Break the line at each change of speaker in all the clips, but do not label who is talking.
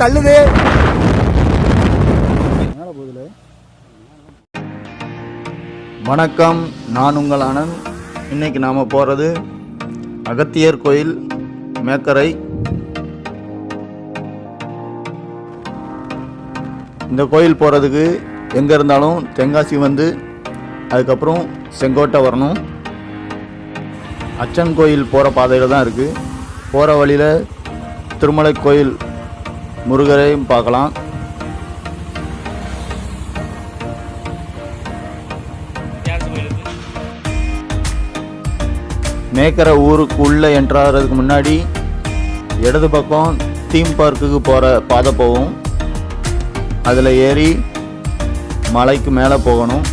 தள்ளுது.
வணக்கம், நான் உங்கள் ஆனந்த். இன்னைக்கு நாம் போகிறது அகத்தியர் கோயில் மேக்கரை. இந்த கோயில் போகிறதுக்கு எங்கே இருந்தாலும் தென்காசி வந்து அதுக்கப்புறம் செங்கோட்டை வரணும். அச்சன் கோயில் போகிற பாதையில் தான் இருக்குது. போகிற வழியில் திருமலை கோயில் முருகரையும் பார்க்கலாம். மேக்கரை ஊருக்கு உள்ளே என்ட்ராகிறதுக்கு முன்னாடி இடது பக்கம் தீம் பார்க்குக்கு போகிற பாதை போகும். அதில் ஏறி மலைக்கு மேலே போகணும்.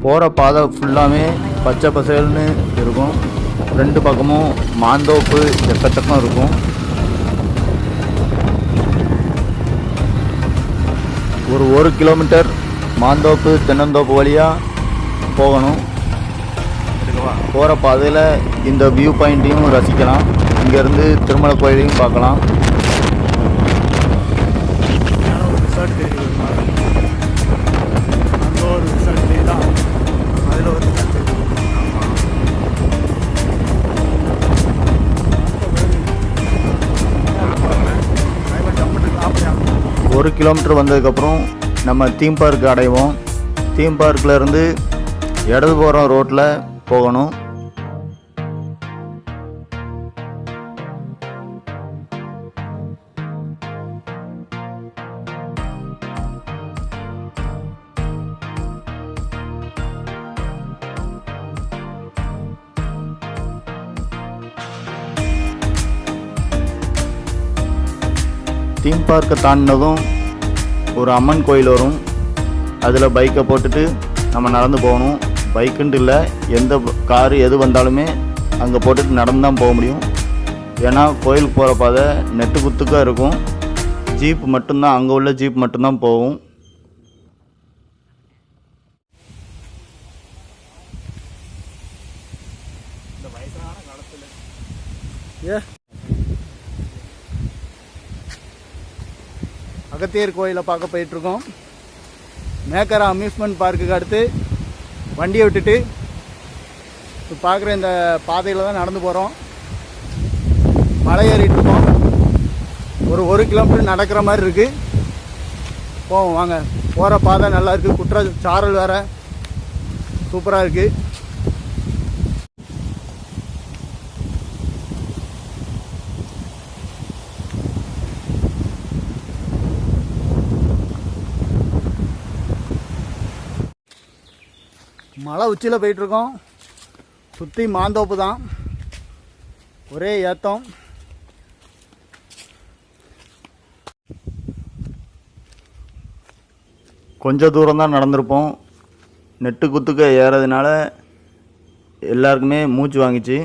போகிற பாதை ஃபுல்லாமே பச்சை பசேல்னு இருக்கும். ரெண்டு பக்கமும் மாந்தோப்பு எக்கச்சக்கம் இருக்கும். ஒரு கிலோமீட்டர் மாந்தோப்பு தென்னந்தோப்பு வழியாக போகணும். போகிற பாதையில் இந்த வியூ பாயிண்ட்டையும் ரசிக்கலாம். இங்கேருந்து திருமலை கோயிலையும் பார்க்கலாம். ஒரு கிலோமீட்டர் வந்ததுக்கப்புறம் நம்ம தீம் பார்க் அடைவோம். தீம் பார்க்கில் இருந்து இடது போகிற ரோட்டில் போகணும். தீம் பார்க்கை தாண்டினதும் ஒரு அம்மன் கோயில் வரும். அதில் பைக்கை போட்டுட்டு நம்ம நடந்து போகணும். பைக்குன்ட்டு இல்லை, எந்த காரு எது வந்தாலுமே அங்கே போட்டுட்டு நடந்து தான் போக முடியும். ஏன்னா கோயிலுக்கு போகிற பாதை நெட்டு குத்துக்காக இருக்கும். ஜீப் மட்டும்தான், அங்கே உள்ள ஜீப் மட்டும்தான் போகும்.
அகத்தியர் கோயிலை பார்க்க போயிட்டுருக்கோம். மேக்கரா அம்யூஸ்மெண்ட் பார்க்குக்கு அடுத்து வண்டியை விட்டுட்டு இப்போ பார்க்குற இந்த பாதையில் தான் நடந்து போகிறோம். மலை ஏறிட்டு இருக்கோம். ஒரு கிலோமீட்டர் நடக்கிற மாதிரி இருக்குது. போவோம் வாங்க. போகிற பாதை நல்லா இருக்குது. குற்ற சாரல் வேறு சூப்பராக இருக்குது. மலை உச்சியில் போயிட்டுருக்கோம். சுற்றி மாந்தோப்பு தான், ஒரே ஏத்தம்.
கொஞ்சம் தூரம் தான் நடந்திருப்போம். நெட்டு குத்துக்க ஏறதுனால எல்லாருக்குமே மூச்சு வாங்கிச்சு.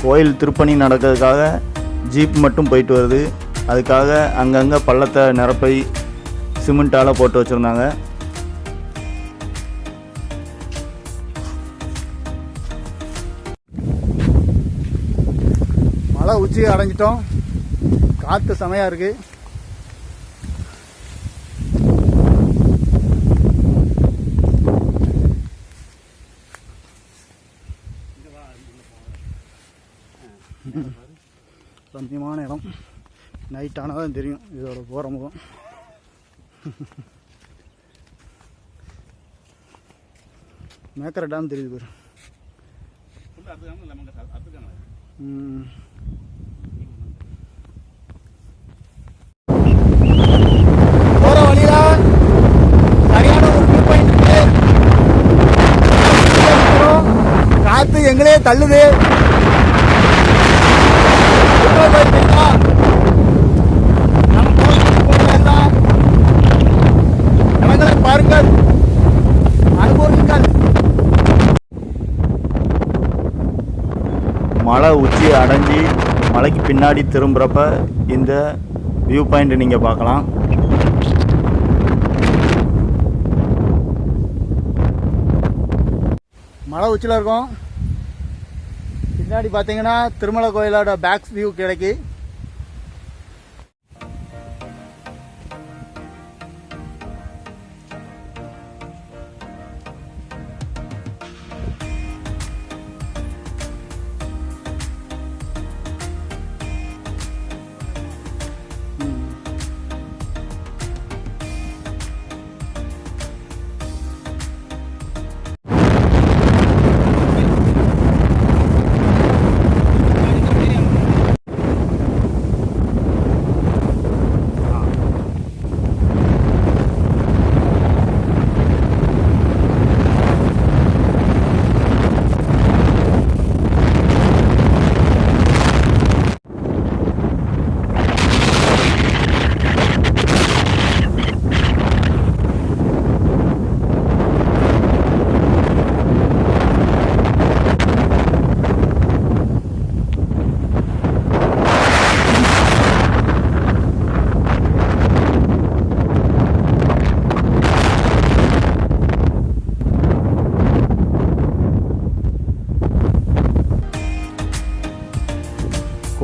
கோயில் திருப்பணி நடக்கிறதுக்காக ஜீப் மட்டும் போயிட்டு வருது. அதுக்காக அங்கங்கே பள்ளத்தை நிரப்பை சிமெண்ட்டால் போட்டு வச்சுருந்தாங்க.
மலை உச்சி அடைஞ்சிட்டோம். காற்று செமையாக இருக்குது. ரம்மியமான இடம். நைட் ஆனால் தான் தெரியும் இதோட போகிற முகம். மேக்கரை டேம் தெரியுது பேர். போகிற வழியில் சரியான ஒரு வியூ பாயிண்ட் இருக்கு. காற்று எங்களே தள்ளுது. நம்ம
மலைக்கு பின்னாடி திரும்புகிறப்ப இந்த வியூ பாயிண்ட் நீங்கள் பார்க்கலாம்.
மலை உச்சியில் இருக்கும். பின்னாடி பார்த்தீங்கன்னா திருமலை கோயிலோட பேக் வியூ கிடைக்கு.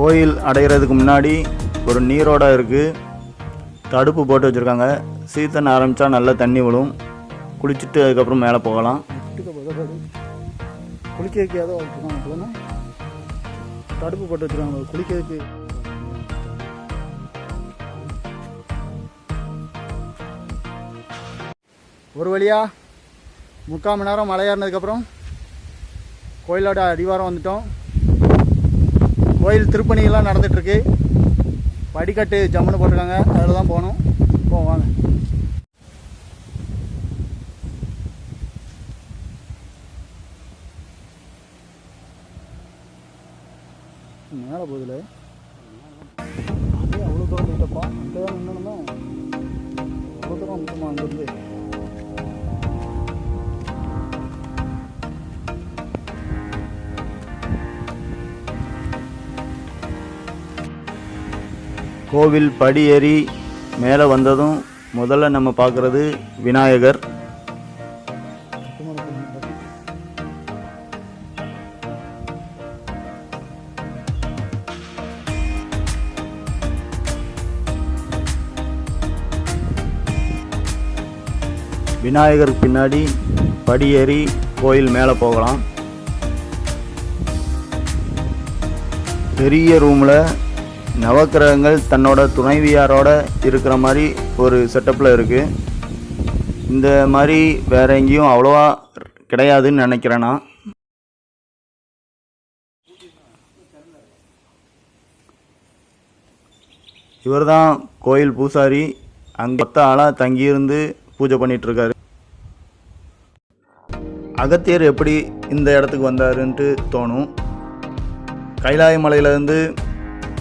கோயில் அடைகிறதுக்கு முன்னாடி ஒரு நீரோடை இருக்குது. தடுப்பு போட்டு வச்சுருக்காங்க. சீசன் ஆரம்பித்தா நல்லா தண்ணி விடும். குளிச்சுட்டு அதுக்கப்புறம் மேலே போகலாம்.
குளிக்கிறதுக்கு ஏதோ வச்சுருக்காங்க. தடுப்பு போட்டு வச்சுருக்காங்க குளிக்கிறதுக்கு. ஒரு வழியாக 3/4 மணி நேரம் மலை ஏறினதுக்கப்புறம் கோயிலோட அடிவாரம் வந்துட்டோம். கோயில் திருப்பணியெல்லாம் நடந்துகிட்ருக்கு. படிக்கட்டு ஜம்முன்னு போட்டிருக்காங்க. அதில் தான் போகணும். வாங்க. மேலே போதில்ல அதே அவ்வளோ தூரம் இல்லைப்பா. அங்கே தான் நின்னணுமா? அவ்வளோ தூரம் வந்துட்டுமா அங்கேருந்து?
கோவில் படி ஏறி மேலே வந்ததும் முதல்ல நம்ம பார்க்குறது விநாயகர். விநாயகருக்கு பின்னாடி படி ஏறி கோயில் மேலே போகலாம். பெரிய ரூமில் நவக்கிரகங்கள் தன்னோட துணைவியாரோட இருக்கிற மாதிரி ஒரு செட்டப்பில் இருக்குது. இந்த மாதிரி வேற எங்கேயும் அவ்வளோவா கிடையாதுன்னு நினைக்கிறேன் நான். இவர் தான் கோயில் பூசாரி. அங்கே 10 ஆளாக தங்கியிருந்து பூஜை பண்ணிகிட்ருக்காரு. அகத்தியர் எப்படி இந்த இடத்துக்கு வந்தாருன்ட்டு தோணும். கைலாய மலையிலேருந்து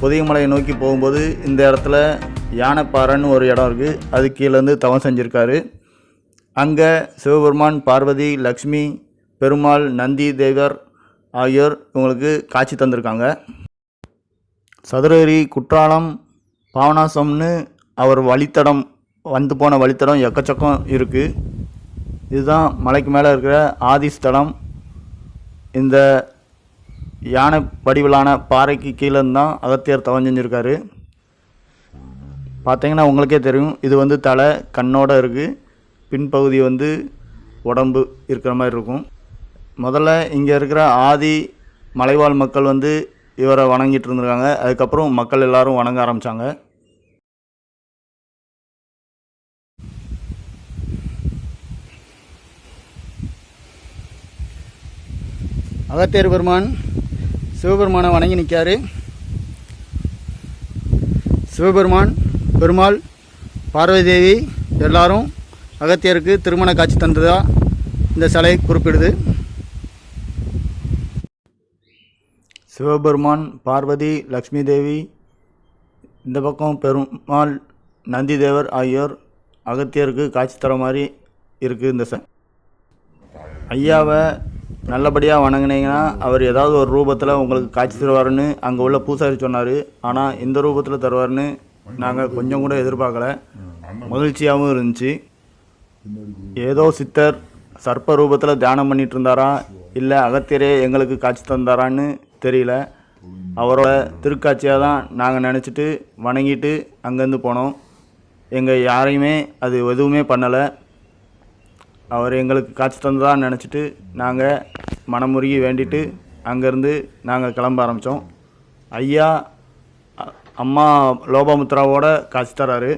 பொதியமலையை நோக்கி போகும்போது இந்த இடத்துல யானைப்பாறைன்னு ஒரு இடம் இருக்குது. அது கீழேருந்து தவம் செஞ்சுருக்காரு. அங்கே சிவபெருமான், பார்வதி, லக்ஷ்மி, பெருமாள், நந்தி தேவர் ஆகியோர் இவங்களுக்கு காட்சி தந்திருக்காங்க. சதுரகிரி, குற்றாலம், பாவனாசம்னு அவர் வழித்தடம் வந்து போன வழித்தடம் எக்கச்சக்கம் இருக்குது. இதுதான் மலைக்கு மேலே இருக்கிற ஆதிஸ்தலம். இந்த யானை வடிவிலான பாறைக்கு கீழே தான் அகத்தியர் தவம் செஞ்சுருக்காரு. பார்த்தீங்கன்னா உங்களுக்கே தெரியும். இது வந்து தலை கண்ணோடு இருக்குது. பின்பகுதி வந்து உடம்பு இருக்கிற மாதிரி இருக்கும். முதல்ல இங்கே இருக்கிற ஆதி மலைவாழ் மக்கள் வந்து இவரை வணங்கிட்டு இருந்திருக்காங்க. அதுக்கப்புறம் மக்கள் எல்லாரும் வணங்க ஆரம்பித்தாங்க.
அகத்தியர் பெருமான் சிவபெருமானை வணங்கி நிற்காரு. சிவபெருமான், பெருமாள், பார்வதி தேவி எல்லாரும் அகத்தியருக்கு திருமண காட்சி தந்ததா இந்த சிலை குறிப்பிடுது.
சிவபெருமான், பார்வதி, லக்ஷ்மி தேவி, இந்த பக்கம் பெருமாள், நந்தி தேவர் ஆகியோர் அகத்தியருக்கு காட்சி தர மாதிரி இருக்குது. இந்த ஐயாவை நல்லபடியாக வணங்குனீங்கன்னா அவர் ஏதாவது ஒரு ரூபத்தில் உங்களுக்கு காட்சி தருவாருன்னு அங்கே உள்ள பூசாரி சொன்னார். ஆனால் இந்த ரூபத்தில் தருவார்னு நாங்கள் கொஞ்சம் கூட எதிர்பார்க்கல. மகிழ்ச்சியாகவும் இருந்துச்சு. ஏதோ சித்தர் சர்ப்ப ரூபத்தில் தியானம் பண்ணிட்டு இருந்தாரா இல்லை அகத்தியரே எங்களுக்கு காட்சி தந்தாரான்னு தெரியல. அவரோட திருக்காட்சியாக தான் நாங்கள் நினச்சிட்டு வணங்கிட்டு அங்கேருந்து போனோம். எங்கள் யாரையுமே அது எதுவுமே பண்ணலை. அவர் எங்களுக்கு காட்சி தந்ததாக நினச்சிட்டு நாங்கள் மனமுருகி வேண்டிட்டு அங்கேருந்து நாங்கள் கிளம்ப ஆரம்பித்தோம். ஐயா அம்மா லோபாமுத்ராவோட காட்சி தராரு.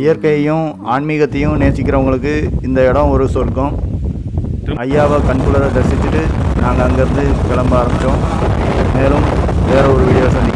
இயற்கையையும் ஆன்மீகத்தையும் நேசிக்கிறவங்களுக்கு இந்த இடம் ஒரு சொர்க்கம். ஐயாவை கண்குளிர தரிசிச்சுட்டு நாங்கள் அங்கேருந்து கிளம்ப ஆரம்பித்தோம். மேலும் வேற ஒரு வீடியோ சந்தி